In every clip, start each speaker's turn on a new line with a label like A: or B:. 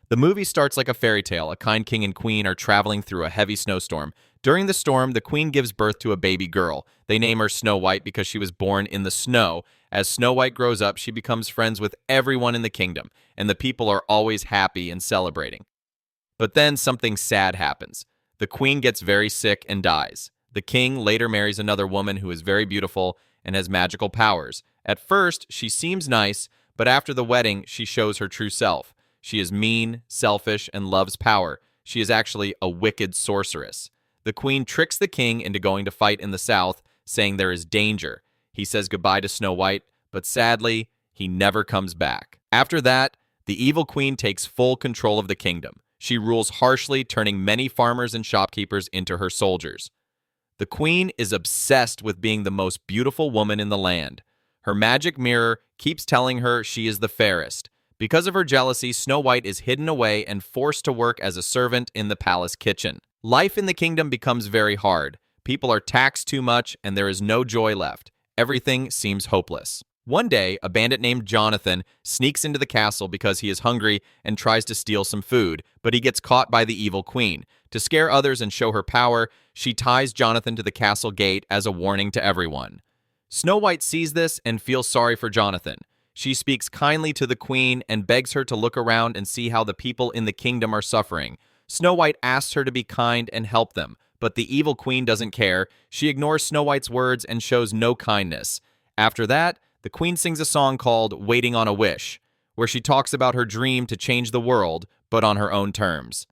A: The movie starts like a fairy tale. A kind king and queen are traveling through a heavy snowstorm. During the storm, the queen gives birth to a baby girl. They name her Snow White because she was born in the snow. As Snow White grows up, she becomes friends with everyone in the kingdom, and the people are always happy and celebrating. But then something sad happens. The queen gets very sick and dies. The king later marries another woman who is very beautiful and has magical powers. At first, she seems nice, but after the wedding, she shows her true self. She is mean, selfish, and loves power. She is actually a wicked sorceress. The queen tricks the king into going to fight in the south, saying there is danger. He says goodbye to Snow White, but sadly, he never comes back. After that, the evil queen takes full control of the kingdom. She rules harshly, turning many farmers and shopkeepers into her soldiers. The queen is obsessed with being the most beautiful woman in the land. Her magic mirror keeps telling her she is the fairest. Because of her jealousy, Snow White is hidden away and forced to work as a servant in the palace kitchen. Life in the kingdom becomes very hard. People are taxed too much, and there is no joy left. Everything seems hopeless. One day, a bandit named Jonathan sneaks into the castle because he is hungry and tries to steal some food, but he gets caught by the evil queen. To scare others and show her power, she ties Jonathan to the castle gate as a warning to everyone. Snow White sees this and feels sorry for Jonathan. She speaks kindly to the queen and begs her to look around and see how the people in the kingdom are suffering. Snow White asks her to be kind and help them, but the evil queen doesn't care. She ignores Snow White's words and shows no kindness. After that, the queen sings a song called Waiting on a Wish, where she talks about her dream to change the world, but on her own terms.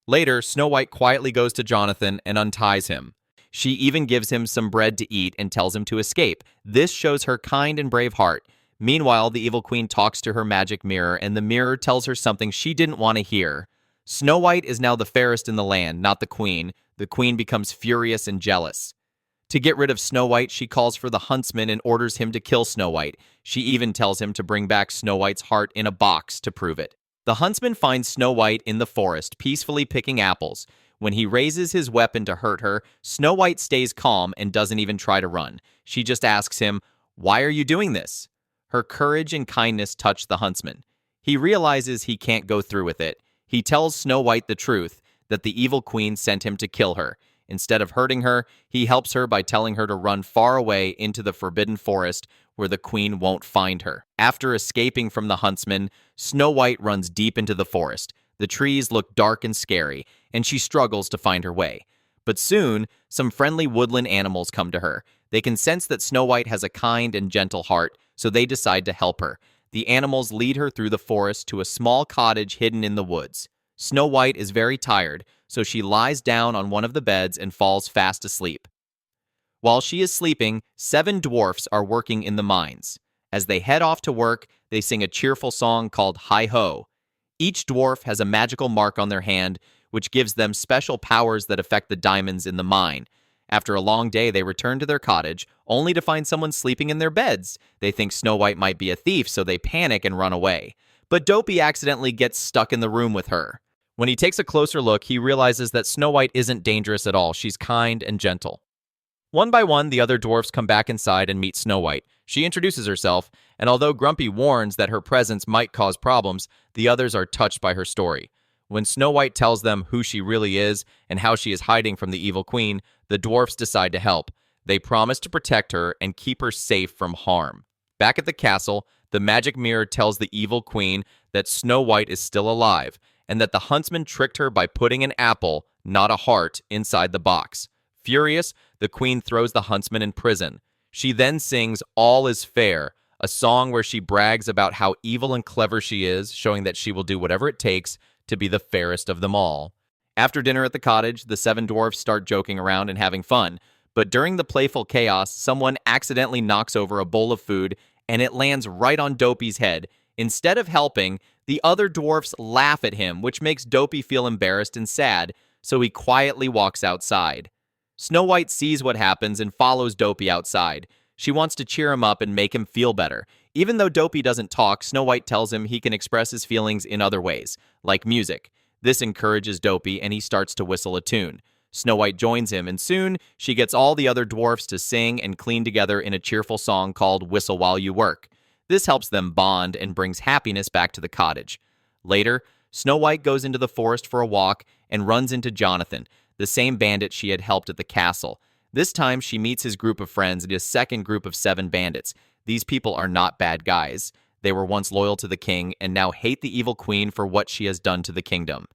A: Later, Snow White quietly goes to Jonathan and unties him. She even gives him some bread to eat and tells him to escape. This shows her kind and brave heart. Meanwhile, the evil queen talks to her magic mirror, and the mirror tells her something she didn't want to hear. Snow White is now the fairest in the land, not the queen. The queen becomes furious and jealous. To get rid of Snow White, she calls for the huntsman and orders him to kill Snow White. She even tells him to bring back Snow White's heart in a box to prove it. The huntsman finds Snow White in the forest, peacefully picking apples. When he raises his weapon to hurt her, Snow White stays calm and doesn't even try to run. She just asks him, "Why are you doing this?" Her courage and kindness touch the huntsman. He realizes he can't go through with it. He tells Snow White the truth, that the evil queen sent him to kill her. Instead of hurting her, he helps her by telling her to run far away into the forbidden forest where the queen won't find her. After escaping from the huntsman, Snow White runs deep into the forest. The trees look dark and scary, and she struggles to find her way. But soon, some friendly woodland animals come to her. They can sense that Snow White has a kind and gentle heart, so they decide to help her. The animals lead her through the forest to a small cottage hidden in the woods. Snow White is very tired, so she lies down on one of the beds and falls fast asleep. While she is sleeping, 7 dwarfs are working in the mines. As they head off to work, they sing a cheerful song called Hi-Ho. Each dwarf has a magical mark on their hand, which gives them special powers that affect the diamonds in the mine. After a long day, they return to their cottage, only to find someone sleeping in their beds. They think Snow White might be a thief, so they panic and run away. But Dopey accidentally gets stuck in the room with her. When he takes a closer look, he realizes that Snow White isn't dangerous at all. She's kind and gentle. One by one, the other dwarfs come back inside and meet Snow White. She introduces herself, and although Grumpy warns that her presence might cause problems, the others are touched by her story. When Snow White tells them who she really is and how she is hiding from the evil queen, the dwarfs decide to help. They promise to protect her and keep her safe from harm. Back at the castle, the magic mirror tells the evil queen that Snow White is still alive, and that the huntsman tricked her by putting an apple, not a heart, inside the box. Furious, the queen throws the huntsman in prison. She then sings All is Fair, a song where she brags about how evil and clever she is, showing that she will do whatever it takes to be the fairest of them all. After dinner at the cottage, the 7 dwarfs start joking around and having fun. But during the playful chaos, someone accidentally knocks over a bowl of food, and it lands right on Dopey's head. Instead of helping, the other dwarfs laugh at him, which makes Dopey feel embarrassed and sad, so he quietly walks outside. Snow White sees what happens and follows Dopey outside. She wants to cheer him up and make him feel better. Even though Dopey doesn't talk, Snow White tells him he can express his feelings in other ways, like music. This encourages Dopey, and he starts to whistle a tune. Snow White joins him, and soon she gets all the other dwarfs to sing and clean together in a cheerful song called Whistle While You Work. This helps them bond and brings happiness back to the cottage. Later, Snow White goes into the forest for a walk and runs into Jonathan, the same bandit she had helped at the castle. This time, she meets his group of friends and his second group of 7 bandits. These people are not bad guys. They were once loyal to the king and now hate the evil queen for what she has done to the kingdom.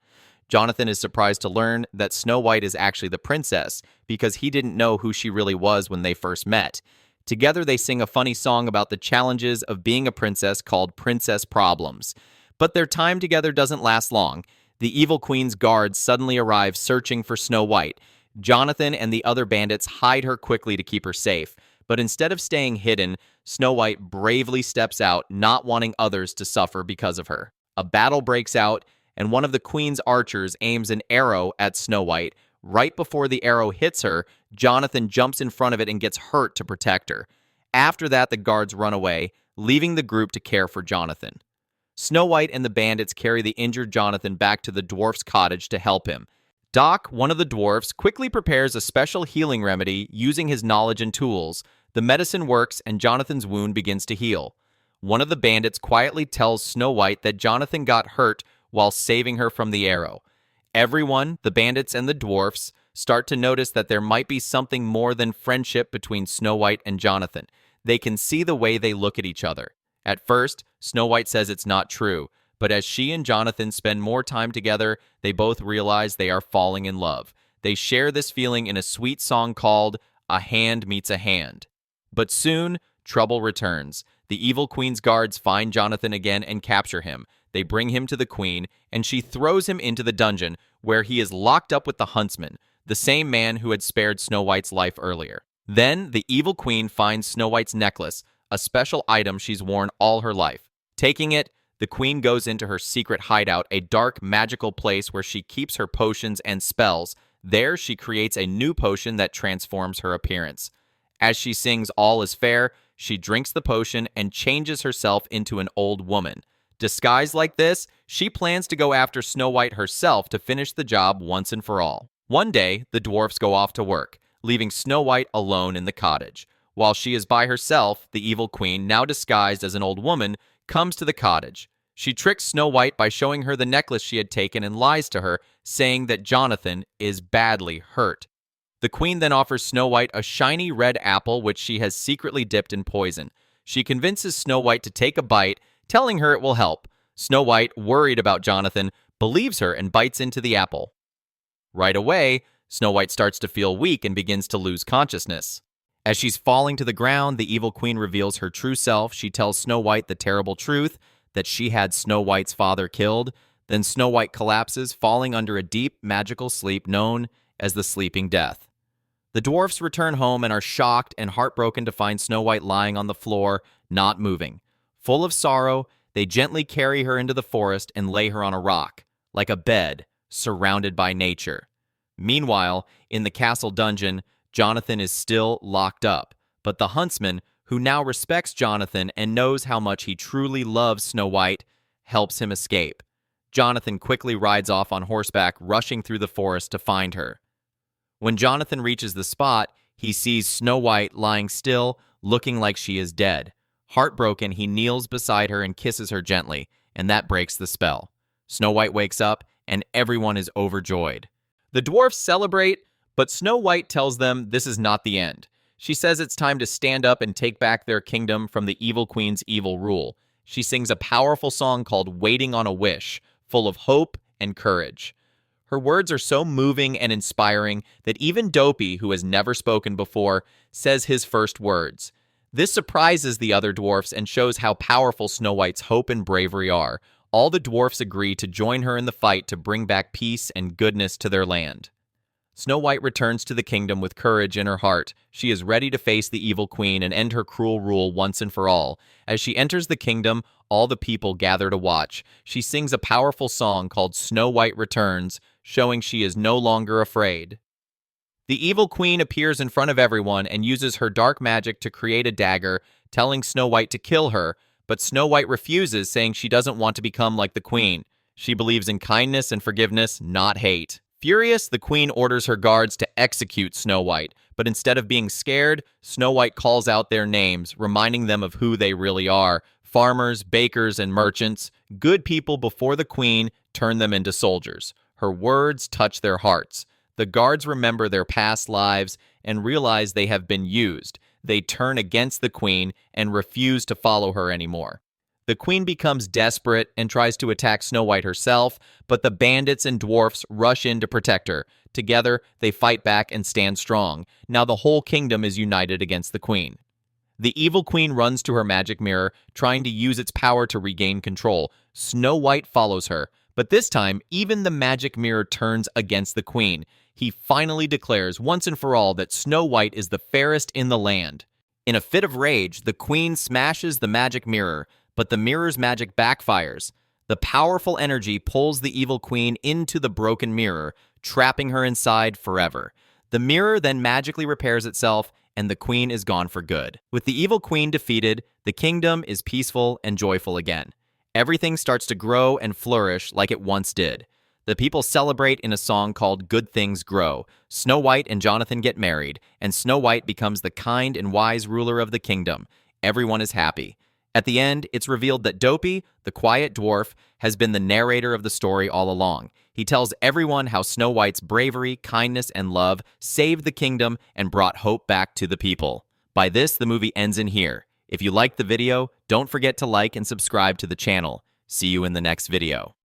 A: Jonathan is surprised to learn that Snow White is actually the princess because he didn't know who she really was when they first met. Together, they sing a funny song about the challenges of being a princess called Princess Problems. But their time together doesn't last long. The evil queen's guards suddenly arrive searching for Snow White. Jonathan and the other bandits hide her quickly to keep her safe. But instead of staying hidden, Snow White bravely steps out, not wanting others to suffer because of her. A battle breaks out, and one of the queen's archers aims an arrow at Snow White. Right before the arrow hits her, Jonathan jumps in front of it and gets hurt to protect her. After that, the guards run away, leaving the group to care for Jonathan. Snow White and the bandits carry the injured Jonathan back to the dwarf's cottage to help him. Doc, one of the dwarfs, quickly prepares a special healing remedy using his knowledge and tools. The medicine works and Jonathan's wound begins to heal. One of the bandits quietly tells Snow White that Jonathan got hurt while saving her from the arrow. Everyone, the bandits and the dwarfs, start to notice that there might be something more than friendship between Snow White and Jonathan. They can see the way they look at each other. At first, Snow White says it's not true, but as she and Jonathan spend more time together, they both realize they are falling in love. They share this feeling in a sweet song called A Hand Meets a Hand. But soon, trouble returns. The evil queen's guards find Jonathan again and capture him. They bring him to the queen, and she throws him into the dungeon, where he is locked up with the huntsman, the same man who had spared Snow White's life earlier. Then, the evil queen finds Snow White's necklace, a special item she's worn all her life. Taking it, the queen goes into her secret hideout, a dark, magical place where she keeps her potions and spells. There, she creates a new potion that transforms her appearance. As she sings All is Fair, she drinks the potion and changes herself into an old woman. Disguised like this, she plans to go after Snow White herself to finish the job once and for all. One day, the dwarfs go off to work, leaving Snow White alone in the cottage. While she is by herself, the evil queen, now disguised as an old woman, comes to the cottage. She tricks Snow White by showing her the necklace she had taken and lies to her, saying that Jonathan is badly hurt. The queen then offers Snow White a shiny red apple which she has secretly dipped in poison. She convinces Snow White to take a bite, telling her it will help. Snow White, worried about Jonathan, believes her and bites into the apple. Right away, Snow White starts to feel weak and begins to lose consciousness. As she's falling to the ground, the evil queen reveals her true self. She tells Snow White the terrible truth, that she had Snow White's father killed. Then Snow White collapses, falling under a deep, magical sleep known as the Sleeping Death. The dwarfs return home and are shocked and heartbroken to find Snow White lying on the floor, not moving. Full of sorrow, they gently carry her into the forest and lay her on a rock, like a bed, surrounded by nature. Meanwhile, in the castle dungeon, Jonathan is still locked up, but the huntsman, who now respects Jonathan and knows how much he truly loves Snow White, helps him escape. Jonathan quickly rides off on horseback, rushing through the forest to find her. When Jonathan reaches the spot, he sees Snow White lying still, looking like she is dead. Heartbroken, he kneels beside her and kisses her gently, and that breaks the spell. Snow White wakes up, and everyone is overjoyed. The dwarfs celebrate, but Snow White tells them this is not the end. She says it's time to stand up and take back their kingdom from the evil queen's evil rule. She sings a powerful song called Waiting on a Wish, full of hope and courage. Her words are so moving and inspiring that even Dopey, who has never spoken before, says his first words. This surprises the other dwarfs and shows how powerful Snow White's hope and bravery are. All the dwarfs agree to join her in the fight to bring back peace and goodness to their land. Snow White returns to the kingdom with courage in her heart. She is ready to face the evil queen and end her cruel rule once and for all. As she enters the kingdom, all the people gather to watch. She sings a powerful song called Snow White Returns, showing she is no longer afraid. The evil queen appears in front of everyone and uses her dark magic to create a dagger, telling Snow White to kill her, but Snow White refuses, saying she doesn't want to become like the queen. She believes in kindness and forgiveness, not hate. Furious, the queen orders her guards to execute Snow White, but instead of being scared, Snow White calls out their names, reminding them of who they really are. Farmers, bakers, and merchants, good people before the queen, turn them into soldiers. Her words touch their hearts. The guards remember their past lives and realize they have been used. They turn against the queen and refuse to follow her anymore. The queen becomes desperate and tries to attack Snow White herself, but the bandits and dwarfs rush in to protect her. Together, they fight back and stand strong. Now the whole kingdom is united against the queen. The evil queen runs to her magic mirror, trying to use its power to regain control. Snow White follows her, but this time, even the magic mirror turns against the queen. He finally declares once and for all that Snow White is the fairest in the land. In a fit of rage, the queen smashes the magic mirror, but the mirror's magic backfires. The powerful energy pulls the evil queen into the broken mirror, trapping her inside forever. The mirror then magically repairs itself, and the queen is gone for good. With the evil queen defeated, the kingdom is peaceful and joyful again. Everything starts to grow and flourish like it once did. The people celebrate in a song called Good Things Grow. Snow White and Jonathan get married, and Snow White becomes the kind and wise ruler of the kingdom. Everyone is happy. At the end, it's revealed that Dopey, the quiet dwarf, has been the narrator of the story all along. He tells everyone how Snow White's bravery, kindness, and love saved the kingdom and brought hope back to the people. By this, the movie ends in here. If you liked the video, don't forget to like and subscribe to the channel. See you in the next video.